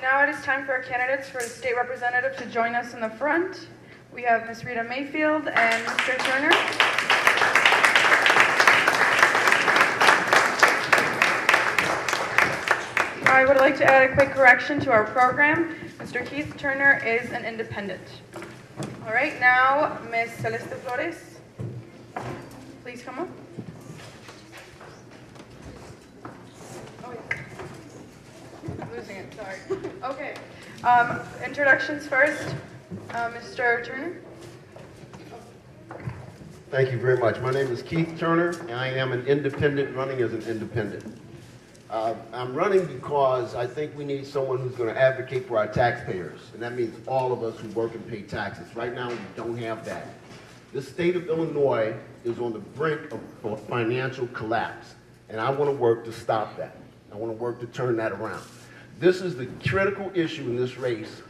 Now it is time for our candidates for state representative to join us in the front. We have Ms. Rita Mayfield and Mr. Turner. I would like to add a quick correction to our program. Mr. Keith Turner is an independent. All right, now Ms. Celeste Flores, please come up. Oh, yeah. I'm losing it, sorry. Okay, introductions first. Mr. Turner. Thank you very much. My name is Keith Turner, and I am an independent running as an independent. I'm running because I think we need someone who's going to advocate for our taxpayers, and that means all of us who work and pay taxes. Right now, we don't have that. The state of Illinois is on the brink of financial collapse, and I want to work to stop that. I want to work to turn that around. This is the critical issue in this race,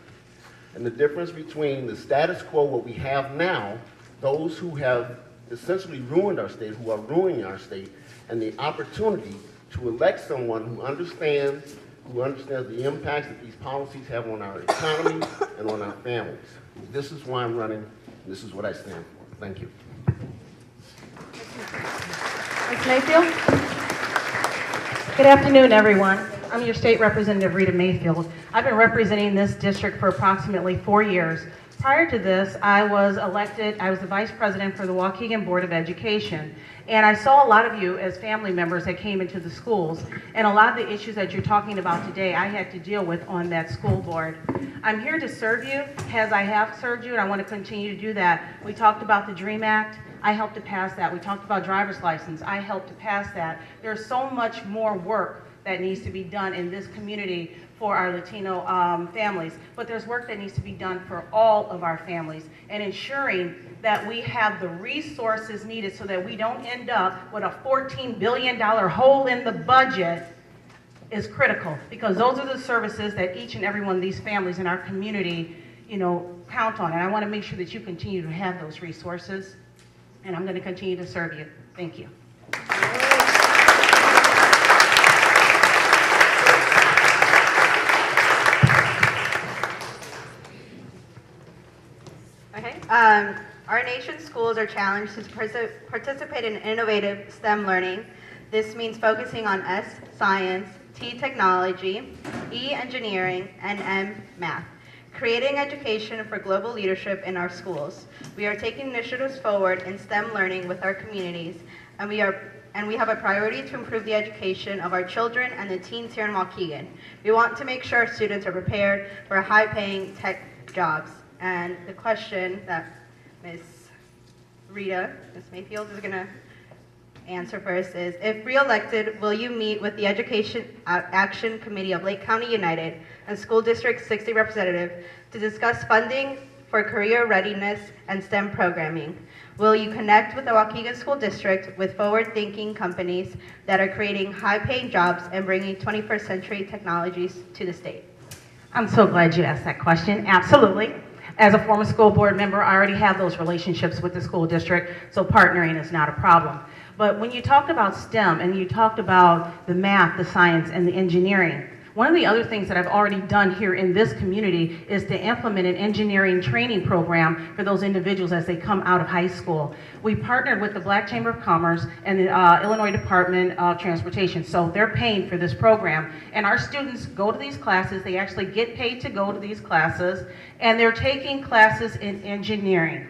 and the difference between the status quo, what we have now, those who have essentially ruined our state, who are ruining our state, and the opportunity to elect someone who understands the impacts that these policies have on our economy and on our families. This is why I'm running, and this is what I stand for. Thank you. Ms. Mayfield. Good afternoon, everyone. I'm your state representative, Rita Mayfield. I've been representing this district for approximately 4 years. Prior to this, I was the vice president for the Waukegan Board of Education. And I saw a lot of you as family members that came into the schools. And a lot of the issues that you're talking about today, I had to deal with on that school board. I'm here to serve you, as I have served you, and I want to continue to do that. We talked about the DREAM Act. I helped to pass that. We talked about driver's license. I helped to pass that. There's so much more work that needs to be done in this community for our Latino families, but there's work that needs to be done for all of our families, and ensuring that we have the resources needed so that we don't end up with a $14 billion hole in the budget is critical, because those are the services that each and every one of these families in our community, count on, and I want to make sure that you continue to have those resources, and I'm going to continue to serve you. Thank you. Our nation's schools are challenged to participate in innovative STEM learning. This means focusing on S, science, T, technology, E, engineering, and M, math. Creating education for global leadership in our schools. We are taking initiatives forward in STEM learning with our communities, and we have a priority to improve the education of our children and the teens here in Waukegan. We want to make sure our students are prepared for high-paying tech jobs. And the question that Ms. Mayfield is going to answer first is, if re-elected, will you meet with the Education Action Committee of Lake County United and School District 60 representative to discuss funding for career readiness and STEM programming? Will you connect with the Waukegan School District with forward-thinking companies that are creating high-paying jobs and bringing 21st century technologies to the state? I'm so glad you asked that question. Absolutely. As a former school board member, I already have those relationships with the school district, so partnering is not a problem. But when you talked about STEM and you talked about the math, the science, and the engineering, one of the other things that I've already done here in this community is to implement an engineering training program for those individuals as they come out of high school. We partnered with the Black Chamber of Commerce and the Illinois Department of Transportation, so they're paying for this program. And our students go to these classes, they actually get paid to go to these classes, and they're taking classes in engineering.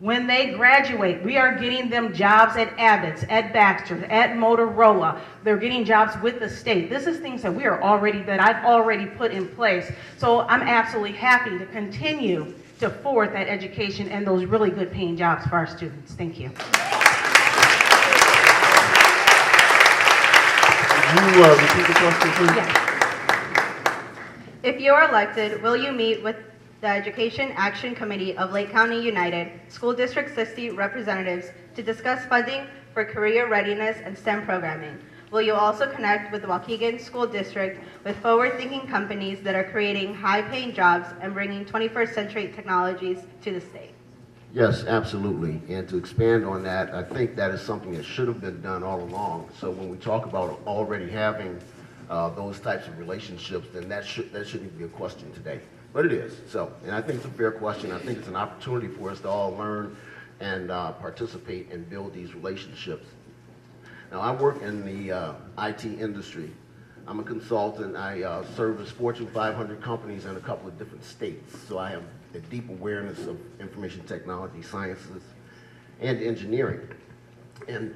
When they graduate, we are getting them jobs at Abbott's, at Baxter's, at Motorola. They're getting jobs with the state. This is things that I've already put in place. So I'm absolutely happy to continue to forward that education and those really good paying jobs for our students. Thank you. Can you repeat the question, please? Yes. If you are elected, will you meet with the Education Action Committee of Lake County United School District 60 representatives to discuss funding for career readiness and STEM programming? Will you also connect with the Waukegan School District with forward-thinking companies that are creating high-paying jobs and bringing 21st century technologies to the state? Yes, absolutely. And to expand on that, I think that is something that should have been done all along. So when we talk about already having those types of relationships, then that shouldn't be a question today. But it is. So, and I think it's a fair question. I think it's an opportunity for us to all learn and participate and build these relationships. Now, I work in the IT industry. I'm a consultant. I service Fortune 500 companies in a couple of different states. So I have a deep awareness of information technology, sciences, and engineering. And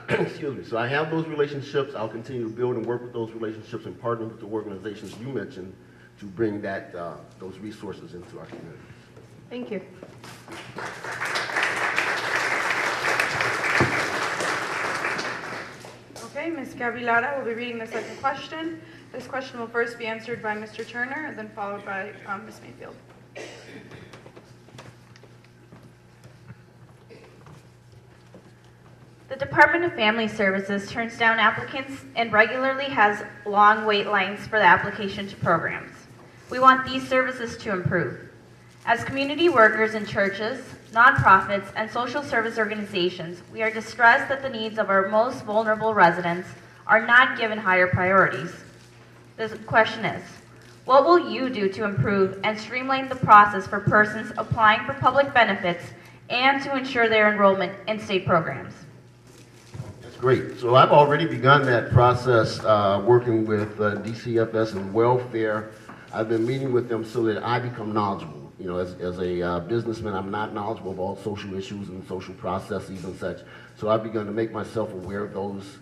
excuse me. So I have those relationships. I'll continue to build and work with those relationships and partner with the organizations you mentioned to bring that those resources into our communities. Thank you. Okay, Ms. Gavilara will be reading the second question. This question will first be answered by Mr. Turner and then followed by Ms. Mayfield. The Department of Family Services turns down applicants and regularly has long wait lines for the application to programs. We want these services to improve. As community workers in churches, nonprofits, and social service organizations, we are distressed that the needs of our most vulnerable residents are not given higher priorities. The question is, what will you do to improve and streamline the process for persons applying for public benefits and to ensure their enrollment in state programs? That's great. So I've already begun that process working with DCFS and welfare. I've been meeting with them so that I become knowledgeable. You know, as a businessman, I'm not knowledgeable of all social issues and social processes and such. So I've begun to make myself aware of those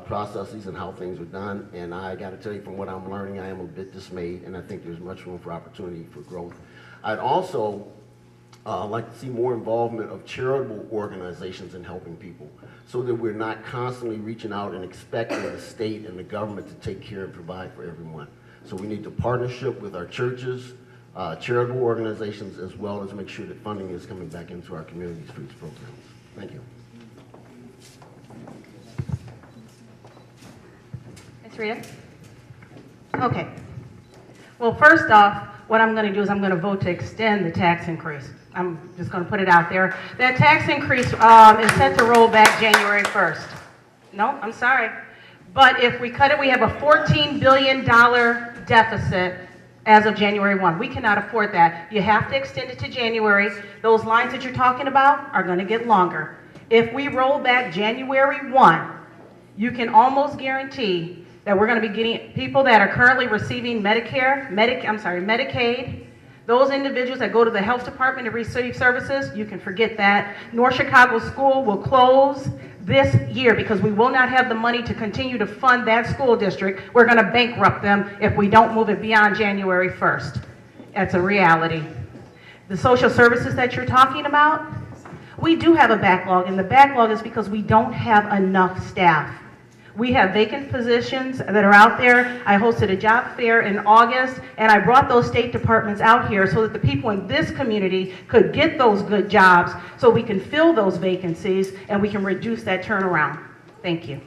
processes and how things are done. And I got to tell you, from what I'm learning, I am a bit dismayed, and I think there's much room for opportunity for growth. I'd also like to see more involvement of charitable organizations in helping people, so that we're not constantly reaching out and expecting the state and the government to take care and provide for everyone. So we need to partnership with our churches, charitable organizations, as well as make sure that funding is coming back into our communities for these programs. Thank you. Ms. Rita? Okay. Well, first off, what I'm going to do is I'm going to vote to extend the tax increase. I'm just going to put it out there. That tax increase is set to roll back January 1st. No, I'm sorry. But if we cut it, we have a $14 billion deficit as of January 1. We cannot afford that. You have to extend it to January. Those lines that you're talking about are going to get longer. If we roll back January 1, you can almost guarantee that we're going to be getting people that are currently receiving Medicaid, those individuals that go to the health department to receive services, you can forget that. North Chicago School will close this year because we will not have the money to continue to fund that school district. We're going to bankrupt them if we don't move it beyond January 1st. That's a reality. The social services that you're talking about, we do have a backlog, and the backlog is because we don't have enough staff. We have vacant positions that are out there. I hosted a job fair in August, and I brought those state departments out here so that the people in this community could get those good jobs so we can fill those vacancies and we can reduce that turnaround. Thank you.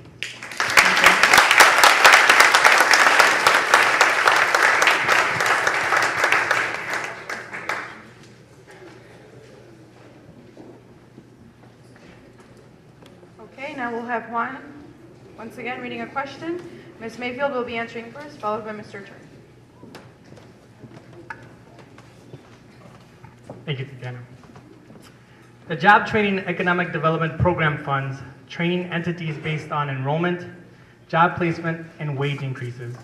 Okay, now we'll have Juan once again reading a question. Ms. Mayfield will be answering first, followed by Mr. Turner. Thank you, Cynthia. The Job Training Economic Development Program funds training entities based on enrollment, job placement, and wage increases,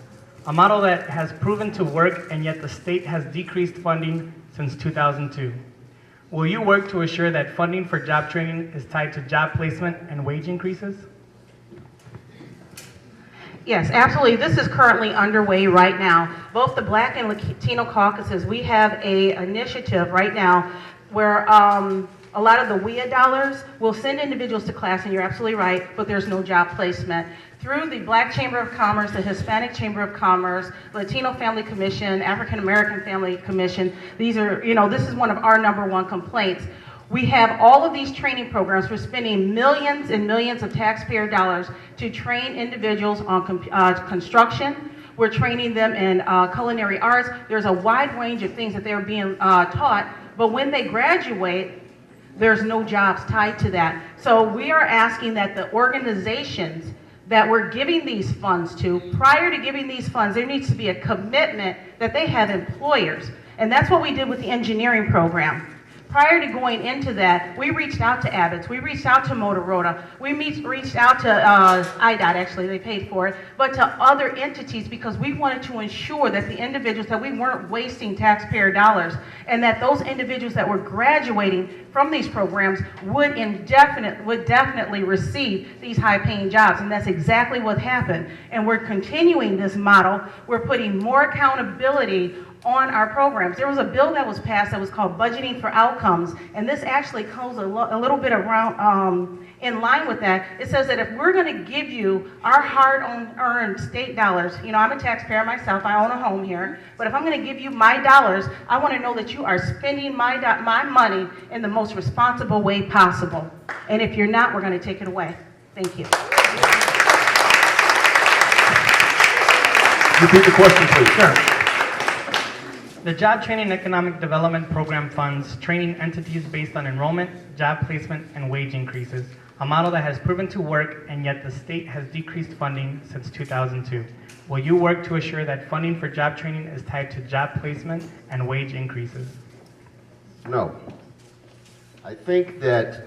a model that has proven to work, and yet the state has decreased funding since 2002. Will you work to assure that funding for job training is tied to job placement and wage increases? Yes, absolutely. This is currently underway right now. Both the Black and Latino caucuses, we have an initiative right now where a lot of the WIA dollars will send individuals to class, and you're absolutely right, but there's no job placement. Through the Black Chamber of Commerce, the Hispanic Chamber of Commerce, Latino Family Commission, African American Family Commission, these are, this is one of our #1 complaints. We have all of these training programs. We're spending millions and millions of taxpayer dollars to train individuals on construction. We're training them in culinary arts. There's a wide range of things that they're being taught, but when they graduate, there's no jobs tied to that. So we are asking that the organizations that we're giving these funds to, prior to giving these funds, there needs to be a commitment that they have employers. And that's what we did with the engineering program. Prior to going into that, we reached out to Abbott's, we reached out to Motorola, we reached out to IDOT, actually, they paid for it, but to other entities because we wanted to ensure that the individuals, that we weren't wasting taxpayer dollars, and that those individuals that were graduating from these programs would definitely receive these high-paying jobs, and that's exactly what happened. And we're continuing this model. We're putting more accountability on our programs. There was a bill that was passed that was called Budgeting for Outcomes, and this actually goes a little bit around in line with that. It says that if we're going to give you our hard-earned state dollars, you know, I'm a taxpayer myself, I own a home here, but if I'm going to give you my dollars, I want to know that you are spending my money in the most responsible way possible. And if you're not, we're going to take it away. Thank you. Repeat the question, please. Sure. The Job Training and Economic Development Program funds training entities based on enrollment, job placement, and wage increases, a model that has proven to work, and yet the state has decreased funding since 2002. Will you work to assure that funding for job training is tied to job placement and wage increases? No. I think that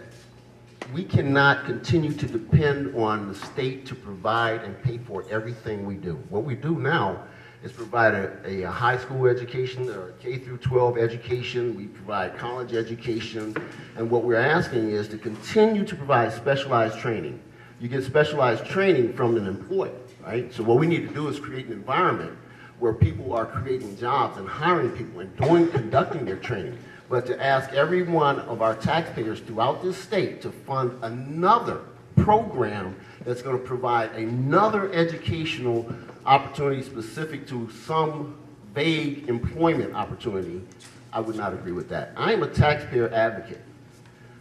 we cannot continue to depend on the state to provide and pay for everything we do. What we do now is provide a high school education or a K through 12 education. We provide college education. And what we're asking is to continue to provide specialized training. You get specialized training from an employer, right? So what we need to do is create an environment where people are creating jobs and hiring people and conducting their training. But to ask every one of our taxpayers throughout this state to fund another program that's going to provide another educational opportunity specific to some vague employment opportunity, I would not agree with that. I am a taxpayer advocate.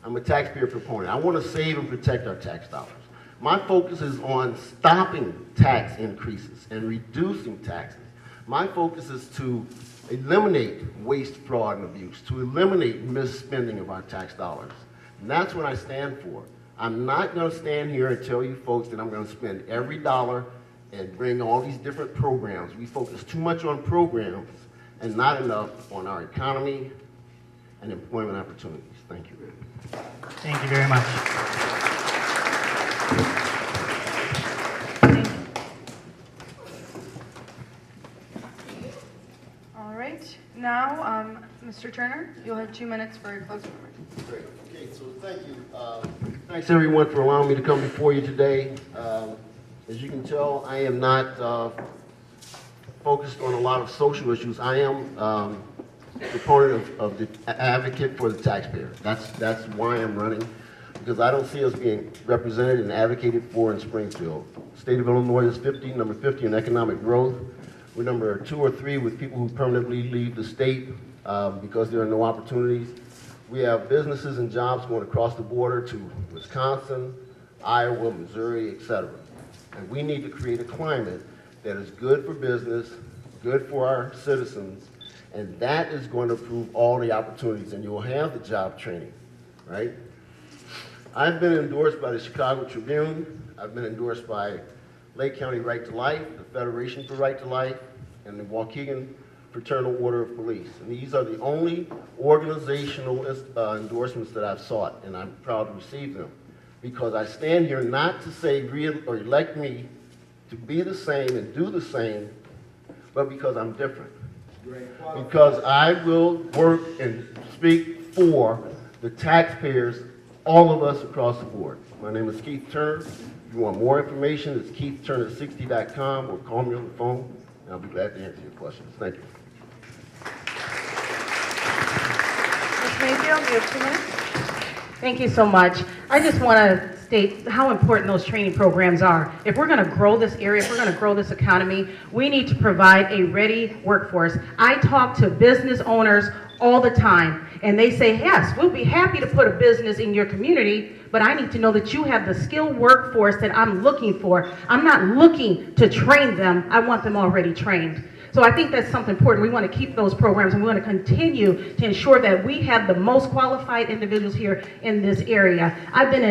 I'm a taxpayer proponent. I want to save and protect our tax dollars. My focus is on stopping tax increases and reducing taxes. My focus is to eliminate waste, fraud, and abuse, to eliminate misspending of our tax dollars. And that's what I stand for. I'm not going to stand here and tell you folks that I'm going to spend every dollar and bring all these different programs. We focus too much on programs and not enough on our economy and employment opportunities. Thank you. Thank you very much. All right, now, Mr. Turner, you'll have 2 minutes for your closing remarks. Great. Okay, so thank you. Thanks everyone for allowing me to come before you today. As you can tell, I am not focused on a lot of social issues. I am a proponent of the advocate for the taxpayer. That's why I'm running, because I don't see us being represented and advocated for in Springfield. State of Illinois is number 50 in economic growth. We're number 2 or 3 with people who permanently leave the state because there are no opportunities. We have businesses and jobs going across the border to Wisconsin, Iowa, Missouri, etc. And we need to create a climate that is good for business, good for our citizens, and that is going to improve all the opportunities, and you'll have the job training, right? I've been endorsed by the Chicago Tribune. I've been endorsed by Lake County Right to Life, the Federation for Right to Life, and the Waukegan Fraternal Order of Police. And these are the only organizational endorsements that I've sought, and I'm proud to receive them. Because I stand here not to say or elect me to be the same and do the same, but because I'm different. Because I will work and speak for the taxpayers, all of us across the board. My name is Keith Turner. If you want more information, it's keithturner60.com, or call me on the phone, and I'll be glad to answer your questions. Thank you. Ms. Mayfield, you have 2 minutes. Thank you so much. I just want to state how important those training programs are. If we're going to grow this area, if we're going to grow this economy, we need to provide a ready workforce. I talk to business owners all the time, and they say, yes, we'll be happy to put a business in your community, but I need to know that you have the skilled workforce that I'm looking for. I'm not looking to train them. I want them already trained. So I think that's something important. We want to keep those programs, and we want to continue to ensure that we have the most qualified individuals here in this area. I've been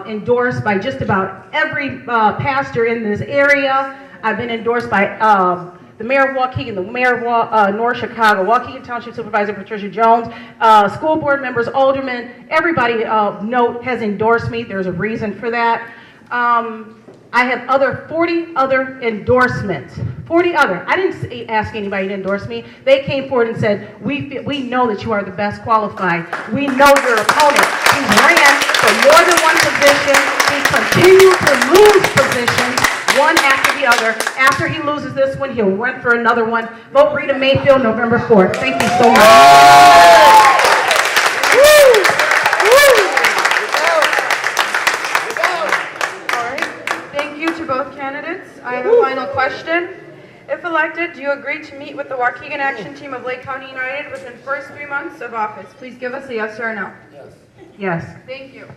endorsed by just about every pastor in this area. I've been endorsed by the mayor of Waukegan, the mayor of North Chicago, Waukegan Township Supervisor Patricia Jones, school board members, aldermen, everybody of note has endorsed me. There's a reason for that. I have 40 other endorsements. 40 other. I didn't ask anybody to endorse me. They came forward and said, we know that you are the best qualified. We know your opponent. He ran for more than one position. He continued to lose positions, one after the other. After he loses this one, he'll run for another one. Vote Rita Mayfield November 4th. Thank you so much. Both candidates. I have a final question. If elected, do you agree to meet with the Waukegan Action Team of Lake County United within the first 3 months of office? Please give us a yes or a no. Yes. Thank you.